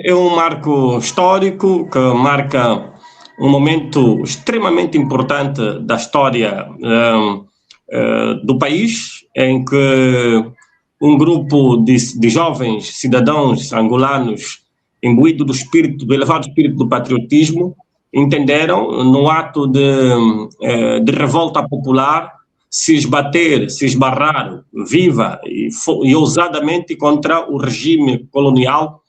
É um marco histórico que marca um momento extremamente importante da história do país, em que um grupo de jovens cidadãos angolanos, imbuído do elevado espírito do patriotismo, entenderam, no ato de revolta popular, se esbater, se esbarrar viva e ousadamente contra o regime colonial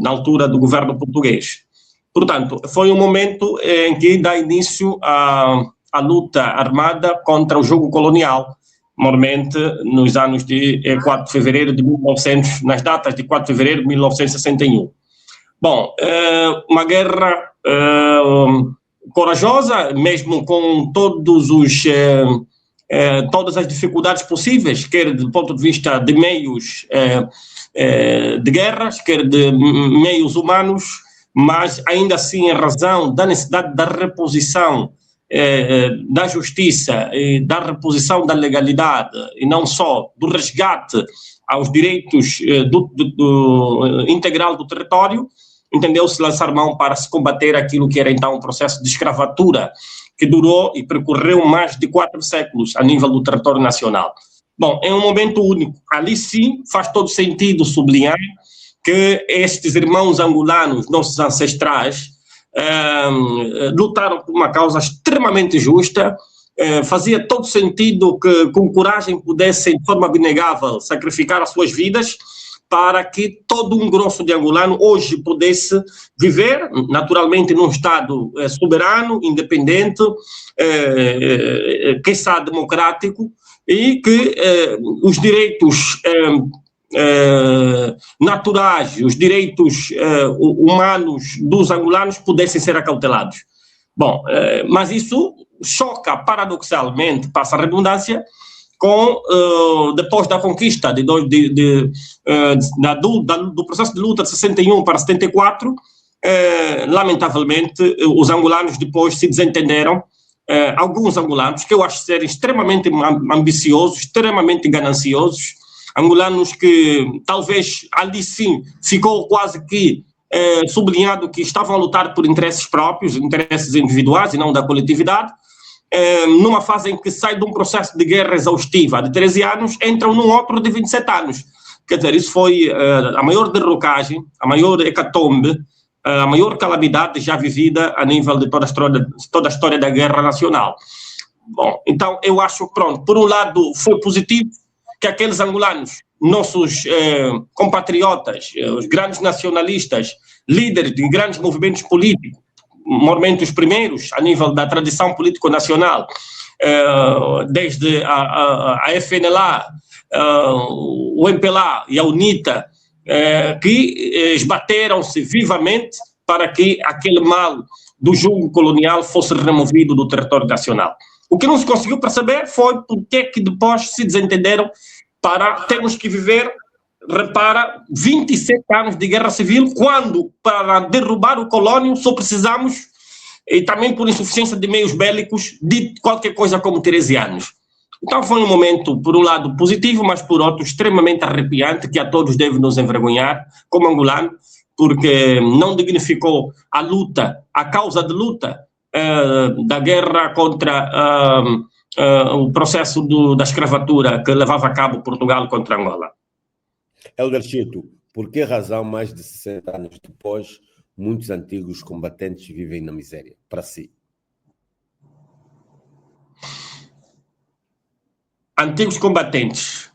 na altura do governo português. Portanto, foi um momento em que dá início à luta armada contra o jogo colonial, normalmente nos anos de 4 de fevereiro de 1900, nas datas de 4 de fevereiro de 1961. Bom, uma guerra corajosa, mesmo com todas as dificuldades possíveis, quer do ponto de vista de meios de guerras, quer de meios humanos, mas ainda assim, em razão da necessidade da reposição da justiça e da reposição da legalidade, e não só do resgate aos direitos integral do território, entendeu-se lançar mão para se combater aquilo que era então um processo de escravatura que durou e percorreu mais de 4 séculos a nível do território nacional. Bom, é um momento único. Ali sim faz todo sentido sublinhar que estes irmãos angolanos, nossos ancestrais, lutaram por uma causa extremamente justa. Fazia todo sentido que com coragem pudessem, de forma abnegável, sacrificar as suas vidas para que todo um grosso de angolano hoje pudesse viver, naturalmente, num Estado soberano, independente, quiçá democrático, e que os direitos naturais, os direitos humanos dos angolanos pudessem ser acautelados. Bom, mas isso choca paradoxalmente, passa a redundância, depois da conquista do processo de luta de 61 para 74, lamentavelmente, os angolanos depois se desentenderam. Alguns angolanos, que eu acho serem extremamente ambiciosos, extremamente gananciosos, angolanos que talvez ali sim ficou quase que sublinhado que estavam a lutar por interesses próprios, interesses individuais e não da coletividade, numa fase em que sai de um processo de guerra exaustiva de 13 anos, entram num outro de 27 anos. Quer dizer, isso foi a maior derrocagem, a maior hecatombe, a maior calamidade já vivida a nível de toda a história da guerra nacional. Bom, então eu acho que, pronto, por um lado foi positivo que aqueles angolanos, nossos compatriotas, os grandes nacionalistas, líderes de grandes movimentos políticos, normalmente os primeiros a nível da tradição político-nacional, desde a FNLA, o MPLA e a UNITA, que esbateram-se vivamente para que aquele mal do jugo colonial fosse removido do território nacional. O que não se conseguiu perceber foi porque que depois se desentenderam para termos que viver, repara, 27 anos de guerra civil, quando para derrubar o colônio só precisamos, e também por insuficiência de meios bélicos, de qualquer coisa como 13 anos. Então foi um momento, por um lado, positivo, mas por outro, extremamente arrepiante, que a todos deve nos envergonhar, como angolano, porque não dignificou a luta, a causa de luta da guerra contra o processo da escravatura que levava a cabo Portugal contra Angola. Hélder Chito, por que razão, mais de 60 anos depois, muitos antigos combatentes vivem na miséria, para si? Antigos combatentes.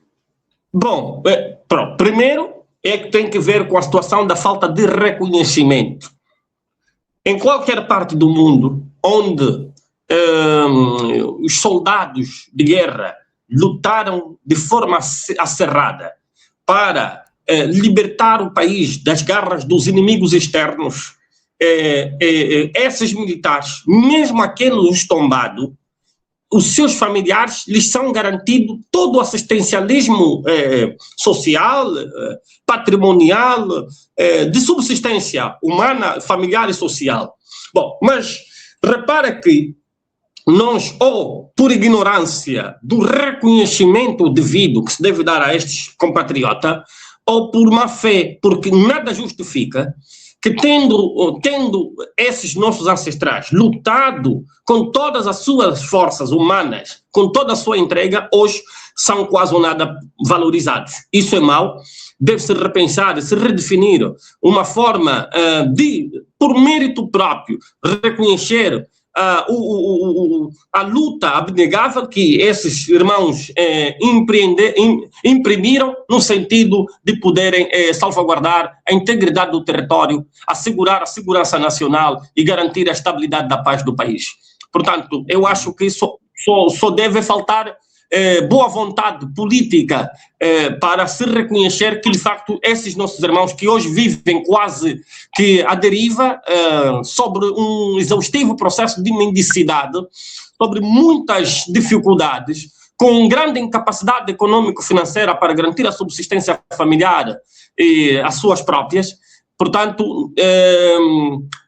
Bom, pronto, primeiro é que tem que ver com a situação da falta de reconhecimento. Em qualquer parte do mundo onde os soldados de guerra lutaram de forma acerrada para libertar o país das garras dos inimigos externos, esses militares, mesmo aqueles tombados, os seus familiares lhes são garantido todo o assistencialismo social, patrimonial, de subsistência humana, familiar e social. Bom, mas repara que nós, ou por ignorância do reconhecimento devido que se deve dar a estes compatriotas, ou por má fé, porque nada justifica que tendo esses nossos ancestrais lutado com todas as suas forças humanas, com toda a sua entrega, hoje são quase nada valorizados. Isso é mau, deve-se repensar, se redefinir uma forma de, por mérito próprio, reconhecer a luta abnegável que esses irmãos imprimiram no sentido de poderem salvaguardar a integridade do território, assegurar a segurança nacional e garantir a estabilidade da paz do país. Portanto, eu acho que só deve faltar boa vontade política para se reconhecer que, de facto, esses nossos irmãos que hoje vivem quase que à deriva sobre um exaustivo processo de mendicidade, sobre muitas dificuldades, com grande incapacidade econômico-financeira para garantir a subsistência familiar e as suas próprias, portanto,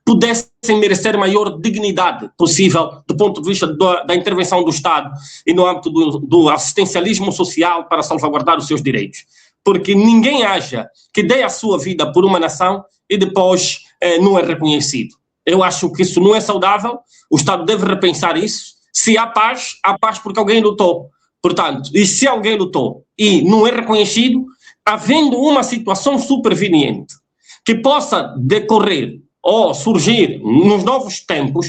pudessem merecer maior dignidade possível do ponto de vista da intervenção do Estado e no âmbito do assistencialismo social para salvaguardar os seus direitos. Porque ninguém acha que dê a sua vida por uma nação e depois não é reconhecido. Eu acho que isso não é saudável, o Estado deve repensar isso. Se há paz porque alguém lutou. Portanto, e se alguém lutou e não é reconhecido, havendo uma situação superveniente que possa decorrer ou surgir nos novos tempos,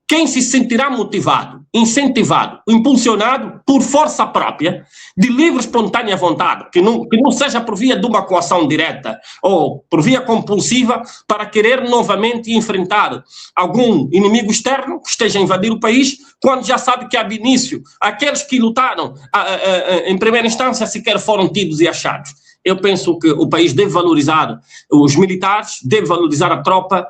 quem se sentirá motivado, incentivado, impulsionado por força própria, de livre, espontânea vontade, que não seja por via de uma coação direta ou por via compulsiva para querer novamente enfrentar algum inimigo externo que esteja a invadir o país, quando já sabe que, ab início, aqueles que lutaram em primeira instância sequer foram tidos e achados. Eu penso que o país deve valorizar os militares, deve valorizar a tropa,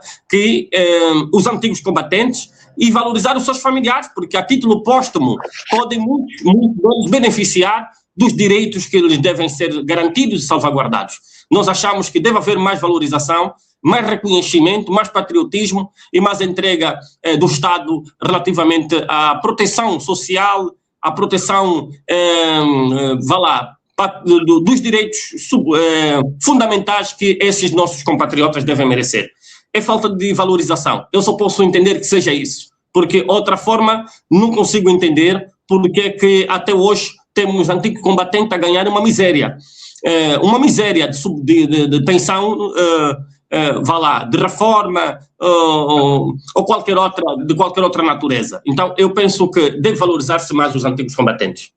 os antigos combatentes e valorizar os seus familiares, porque a título póstumo podem muito beneficiar dos direitos que eles devem ser garantidos e salvaguardados. Nós achamos que deve haver mais valorização, mais reconhecimento, mais patriotismo e mais entrega do Estado relativamente à proteção social, à proteção, dos direitos fundamentais que esses nossos compatriotas devem merecer. É falta de valorização. Eu só posso entender que seja isso, porque outra forma não consigo entender porque é que até hoje temos antigos combatentes a ganhar uma miséria de pensão, de reforma ou de qualquer outra natureza. Então, eu penso que deve valorizar-se mais os antigos combatentes.